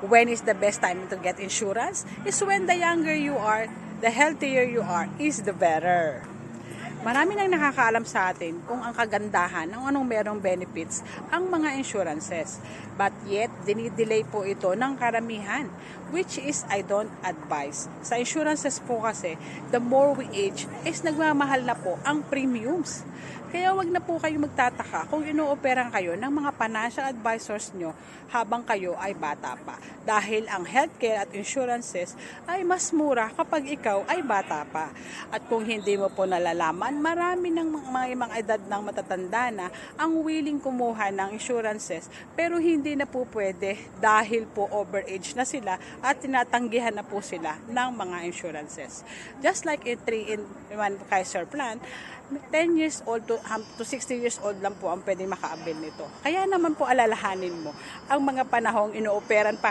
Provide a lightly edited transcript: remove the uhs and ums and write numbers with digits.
when is the best time to get insurance? Is when the younger you are, the healthier you are, is the better. Marami nang nakakaalam sa atin kung ang kagandahan ng anong merong benefits ang mga insurances. But yet, dinidelay po ito ng karamihan, which is I don't advise. Sa insurances po kasi, the more we age, is nagmamahal na po ang premiums. Kaya wag na po kayo magtataka kung inooperan kayo ng mga financial advisors nyo habang kayo ay bata pa. Dahil ang healthcare at insurances ay mas mura kapag ikaw ay bata pa. At kung hindi mo po nalalaman, marami ng mga edad ng matatanda na ang willing kumuha ng insurances pero hindi na po pwede dahil po overage na sila at tinatanggihan na po sila ng mga insurances. Just like a 3-in-1 Kaiser plan, 10 years old to 60 years old lang po ang pwedeng maka-avail nito. Kaya naman po alalahanin mo ang mga panahong inooperan pa